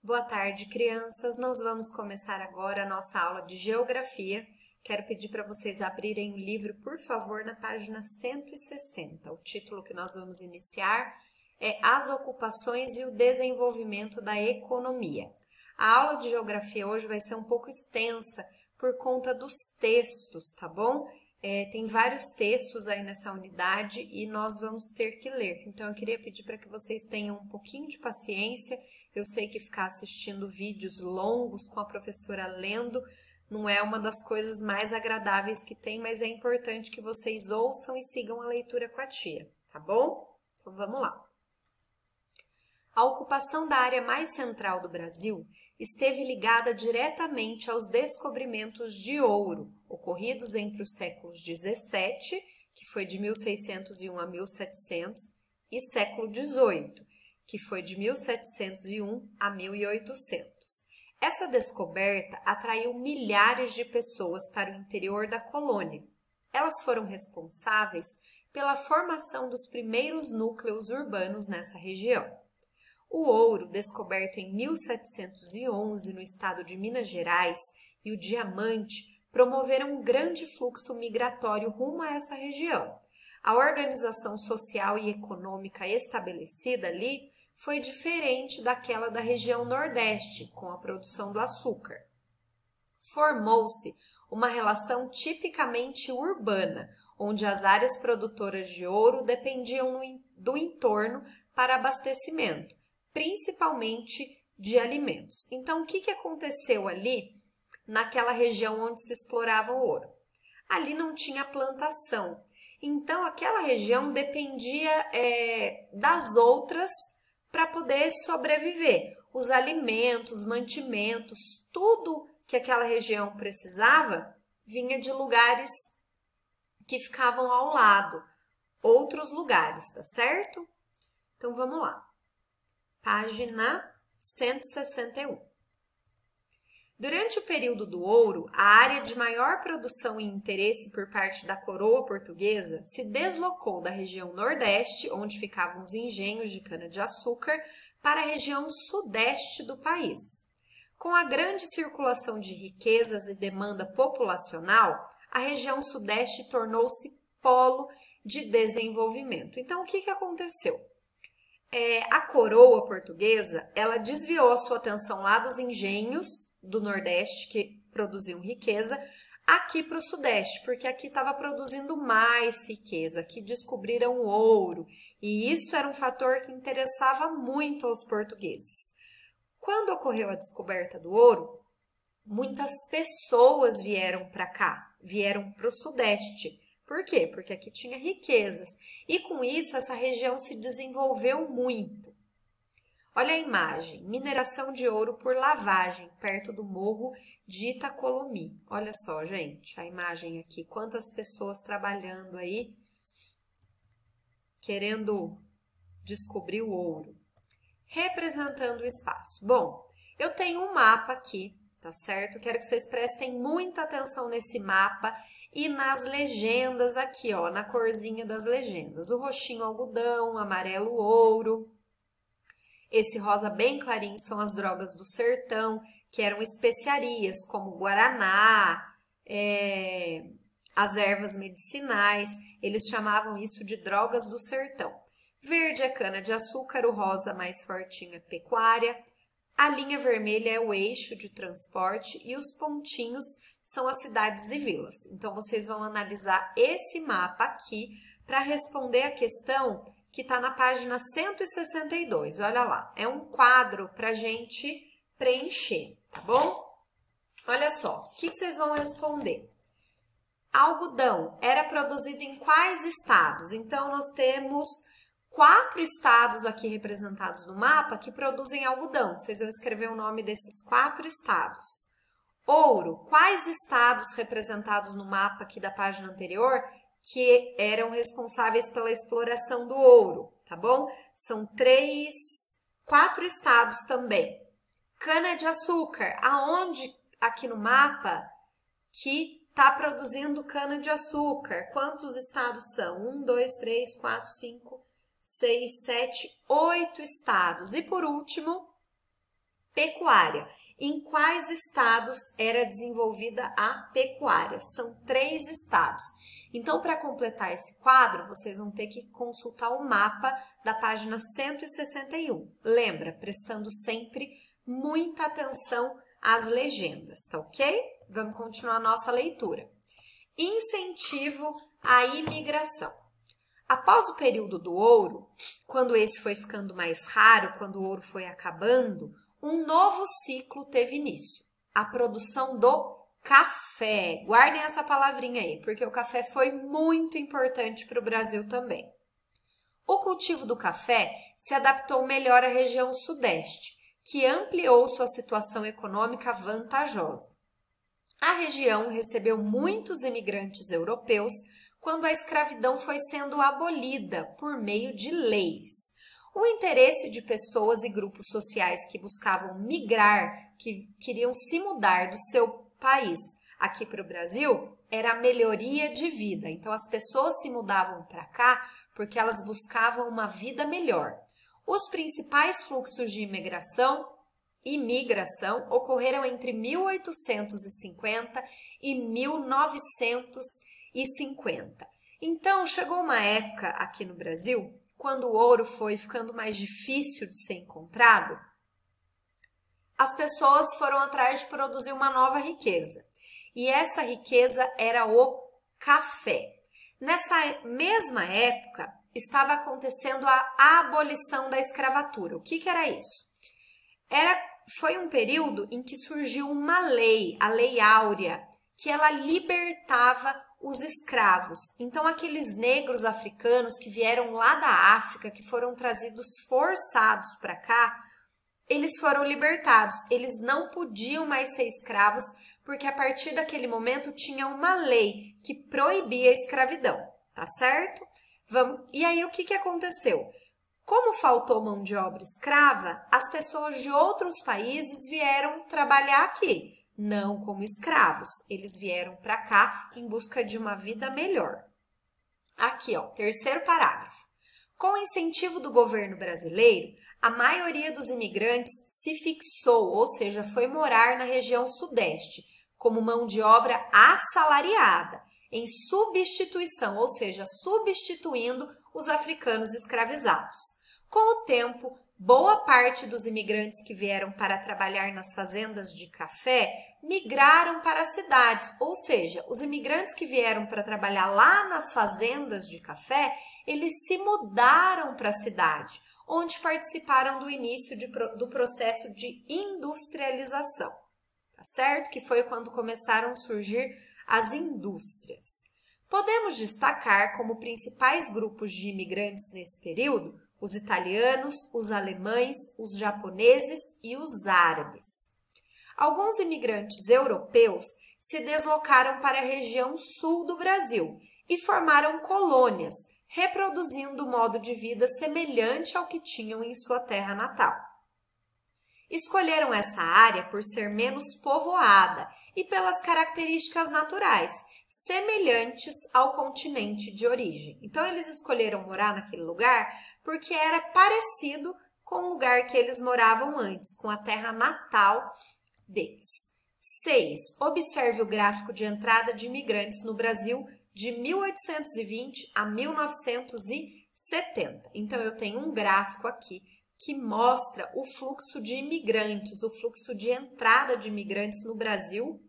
Boa tarde, crianças. Nós vamos começar agora a nossa aula de Geografia. Quero pedir para vocês abrirem o livro, por favor, na página 160. O título que nós vamos iniciar é As Ocupações e o Desenvolvimento da Economia. A aula de Geografia hoje vai ser um pouco extensa por conta dos textos, tá bom? Tem vários textos aí nessa unidade e nós vamos ter que ler. Então, eu queria pedir para que vocês tenham um pouquinho de paciência. Eu sei que ficar assistindo vídeos longos com a professora lendo não é uma das coisas mais agradáveis que tem, mas é importante que vocês ouçam e sigam a leitura com a tia, tá bom? Então, vamos lá. A ocupação da área mais central do Brasil esteve ligada diretamente aos descobrimentos de ouro, ocorridos entre os séculos XVII, que foi de 1601 a 1700, e século XVIII, que foi de 1701 a 1800. Essa descoberta atraiu milhares de pessoas para o interior da colônia. Elas foram responsáveis pela formação dos primeiros núcleos urbanos nessa região. O ouro, descoberto em 1711 no estado de Minas Gerais, e o diamante promoveram um grande fluxo migratório rumo a essa região. A organização social e econômica estabelecida ali foi diferente daquela da região Nordeste, com a produção do açúcar. Formou-se uma relação tipicamente urbana, onde as áreas produtoras de ouro dependiam do entorno para abastecimento, principalmente de alimentos. Então, o que aconteceu ali naquela região onde se explorava o ouro? Ali não tinha plantação, então aquela região dependia das outras para poder sobreviver. Os alimentos, mantimentos, tudo que aquela região precisava vinha de lugares que ficavam ao lado, outros lugares, tá certo? Então, vamos lá. Página 161. Durante o período do ouro, a área de maior produção e interesse por parte da coroa portuguesa se deslocou da região nordeste, onde ficavam os engenhos de cana-de-açúcar, para a região sudeste do país. Com a grande circulação de riquezas e demanda populacional, a região sudeste tornou-se polo de desenvolvimento. Então, o que aconteceu? A coroa portuguesa, ela desviou a sua atenção lá dos engenhos do Nordeste, que produziam riqueza, aqui para o Sudeste, porque aqui estava produzindo mais riqueza, aqui descobriram o ouro, e isso era um fator que interessava muito aos portugueses. Quando ocorreu a descoberta do ouro, muitas pessoas vieram para cá, vieram para o Sudeste. Por quê? Porque aqui tinha riquezas e com isso essa região se desenvolveu muito. Olha a imagem, mineração de ouro por lavagem, perto do morro de Itacolomi. Olha só, gente, a imagem aqui, quantas pessoas trabalhando aí, querendo descobrir o ouro. Representando o espaço. Bom, eu tenho um mapa aqui, tá certo? Quero que vocês prestem muita atenção nesse mapa e nas legendas aqui, ó, na corzinha das legendas. O roxinho algodão, amarelo ouro. Esse rosa bem clarinho são as drogas do sertão, que eram especiarias como guaraná, as ervas medicinais. Eles chamavam isso de drogas do sertão. Verde é cana-de-açúcar, o rosa mais fortinho é pecuária. A linha vermelha é o eixo de transporte e os pontinhos são as cidades e vilas. Então, vocês vão analisar esse mapa aqui para responder a questão que está na página 162. Olha lá, é um quadro para a gente preencher, tá bom? Olha só, o que vocês vão responder? Algodão era produzido em quais estados? Então, nós temos 4 estados aqui representados no mapa que produzem algodão. Vocês vão escrever o nome desses 4 estados. Ouro, quais estados representados no mapa aqui da página anterior que eram responsáveis pela exploração do ouro, tá bom? São 4 estados também. Cana-de-açúcar, aonde aqui no mapa que está produzindo cana-de-açúcar? Quantos estados são? 1, 2, 3, 4, 5, 6, 7, 8 estados. E por último, Pecuária. Em quais estados era desenvolvida a pecuária? São 3 estados. Então, para completar esse quadro, vocês vão ter que consultar o mapa da página 161. Lembra, prestando sempre muita atenção às legendas, tá ok? Vamos continuar a nossa leitura. Incentivo à imigração. Após o período do ouro, quando esse foi ficando mais raro, quando o ouro foi acabando, um novo ciclo teve início, a produção do café. Guardem essa palavrinha aí, porque o café foi muito importante para o Brasil também. O cultivo do café se adaptou melhor à região sudeste, que ampliou sua situação econômica vantajosa. A região recebeu muitos imigrantes europeus quando a escravidão foi sendo abolida por meio de leis. O interesse de pessoas e grupos sociais que buscavam migrar, que queriam se mudar do seu país aqui para o Brasil, era a melhoria de vida. Então, as pessoas se mudavam para cá porque elas buscavam uma vida melhor. Os principais fluxos de imigração ocorreram entre 1850 e 1950. Então, chegou uma época aqui no Brasil, quando o ouro foi ficando mais difícil de ser encontrado, as pessoas foram atrás de produzir uma nova riqueza. E essa riqueza era o café. Nessa mesma época, estava acontecendo a abolição da escravatura. O que era isso? Foi um período em que surgiu uma lei, a Lei Áurea, que ela libertava os escravos. Então, aqueles negros africanos que vieram lá da África, que foram trazidos forçados para cá, eles foram libertados. Eles não podiam mais ser escravos, porque a partir daquele momento tinha uma lei que proibia a escravidão, tá certo? E aí, o que aconteceu? Como faltou mão de obra escrava, as pessoas de outros países vieram trabalhar aqui. Não como escravos, eles vieram para cá em busca de uma vida melhor. Aqui, ó, terceiro parágrafo. Com o incentivo do governo brasileiro, a maioria dos imigrantes se fixou, ou seja, foi morar na região sudeste, como mão de obra assalariada, em substituição, ou seja, substituindo os africanos escravizados. Com o tempo, boa parte dos imigrantes que vieram para trabalhar nas fazendas de café migraram para as cidades, ou seja, os imigrantes que vieram para trabalhar lá nas fazendas de café, eles se mudaram para a cidade, onde participaram do início do processo de industrialização, tá certo? Que foi quando começaram a surgir as indústrias. Podemos destacar como principais grupos de imigrantes nesse período os italianos, os alemães, os japoneses e os árabes. Alguns imigrantes europeus se deslocaram para a região sul do Brasil e formaram colônias, reproduzindo o modo de vida semelhante ao que tinham em sua terra natal. Escolheram essa área por ser menos povoada e pelas características naturais, semelhantes ao continente de origem. Então, eles escolheram morar naquele lugar porque era parecido com o lugar que eles moravam antes, com a terra natal deles. 6. Observe o gráfico de entrada de imigrantes no Brasil de 1820 a 1970. Então, eu tenho um gráfico aqui que mostra o fluxo de imigrantes, o fluxo de entrada de imigrantes no Brasil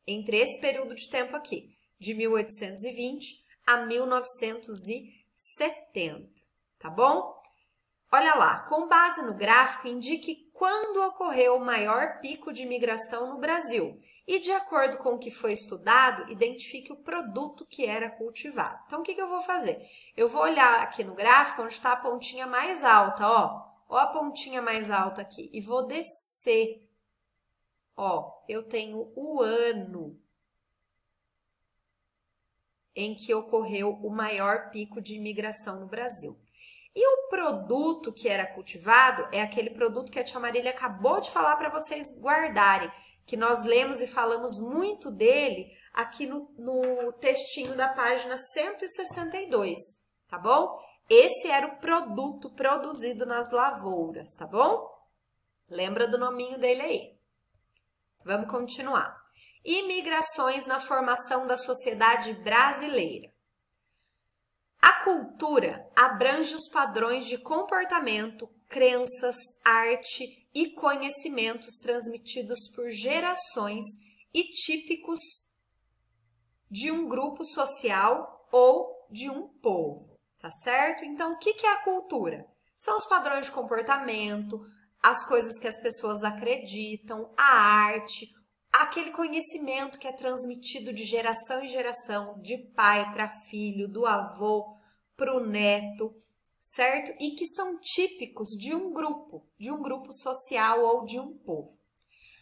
entre esse período de tempo aqui, de 1820 a 1970, tá bom? Olha lá, com base no gráfico, indique quando ocorreu o maior pico de imigração no Brasil e, de acordo com o que foi estudado, identifique o produto que era cultivado. Então, o que eu vou fazer? Eu vou olhar aqui no gráfico onde está a pontinha mais alta, ó a pontinha mais alta aqui, e vou descer. Ó, eu tenho o ano em que ocorreu o maior pico de imigração no Brasil. E o produto que era cultivado é aquele produto que a tia Marília acabou de falar para vocês guardarem, que nós lemos e falamos muito dele aqui no textinho da página 162, tá bom? Esse era o produto produzido nas lavouras, tá bom? Lembra do nominho dele aí. Vamos continuar. Imigrações na formação da sociedade brasileira. A cultura abrange os padrões de comportamento, crenças, arte e conhecimentos transmitidos por gerações e típicos de um grupo social ou de um povo, tá certo? Então, o que é a cultura? São os padrões de comportamento, as coisas que as pessoas acreditam, a arte, aquele conhecimento que é transmitido de geração em geração, de pai para filho, do avô para o neto, certo? E que são típicos de um grupo social ou de um povo.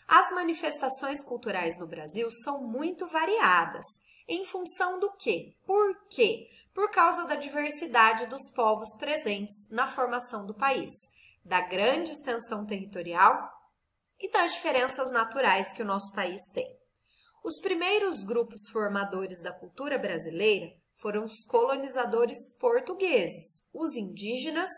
As manifestações culturais no Brasil são muito variadas. Em função do quê? Por quê? Por causa da diversidade dos povos presentes na formação do país, da grande extensão territorial e das diferenças naturais que o nosso país tem. Os primeiros grupos formadores da cultura brasileira foram os colonizadores portugueses, os indígenas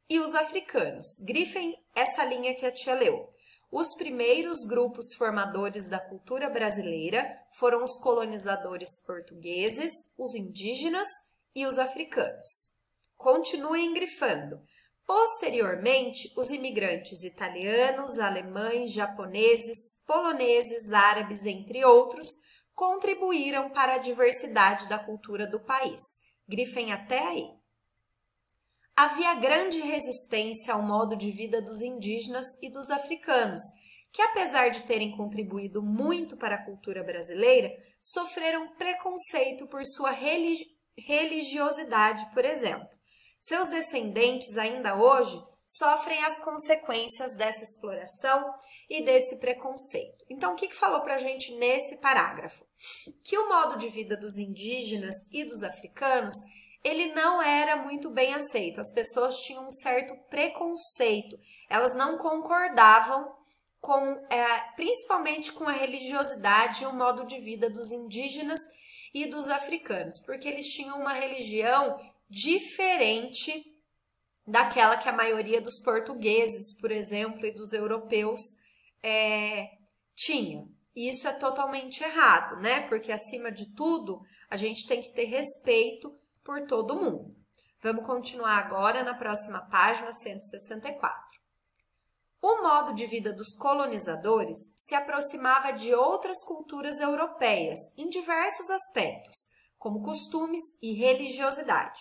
e os africanos. Grifem essa linha que a tia leu. Os primeiros grupos formadores da cultura brasileira foram os colonizadores portugueses, os indígenas e os africanos. Continuem grifando. Posteriormente, os imigrantes italianos, alemães, japoneses, poloneses, árabes, entre outros, contribuíram para a diversidade da cultura do país. Grifem até aí. Havia grande resistência ao modo de vida dos indígenas e dos africanos, que apesar de terem contribuído muito para a cultura brasileira, sofreram preconceito por sua religiosidade, por exemplo. Seus descendentes ainda hoje sofrem as consequências dessa exploração e desse preconceito. Então, o que falou para a gente nesse parágrafo? Que o modo de vida dos indígenas e dos africanos ele não era muito bem aceito. As pessoas tinham um certo preconceito. Elas não concordavam principalmente com a religiosidade e o modo de vida dos indígenas e dos africanos, porque eles tinham uma religião diferente daquela que a maioria dos portugueses, por exemplo, e dos europeus tinha. E isso é totalmente errado, né? Porque, acima de tudo, a gente tem que ter respeito por todo mundo. Vamos continuar agora na próxima página, 164. O modo de vida dos colonizadores se aproximava de outras culturas europeias em diversos aspectos, como costumes e religiosidade.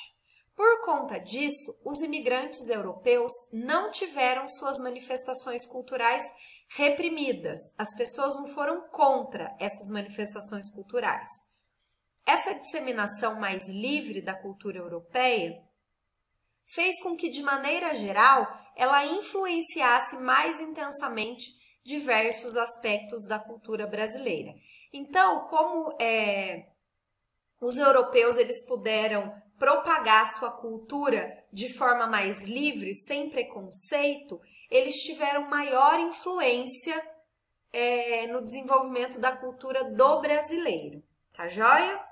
Por conta disso, os imigrantes europeus não tiveram suas manifestações culturais reprimidas. As pessoas não foram contra essas manifestações culturais. Essa disseminação mais livre da cultura europeia fez com que, de maneira geral, ela influenciasse mais intensamente diversos aspectos da cultura brasileira. Então, como os europeus eles puderam propagar sua cultura de forma mais livre, sem preconceito, eles tiveram maior influência no desenvolvimento da cultura do brasileiro. Tá joia?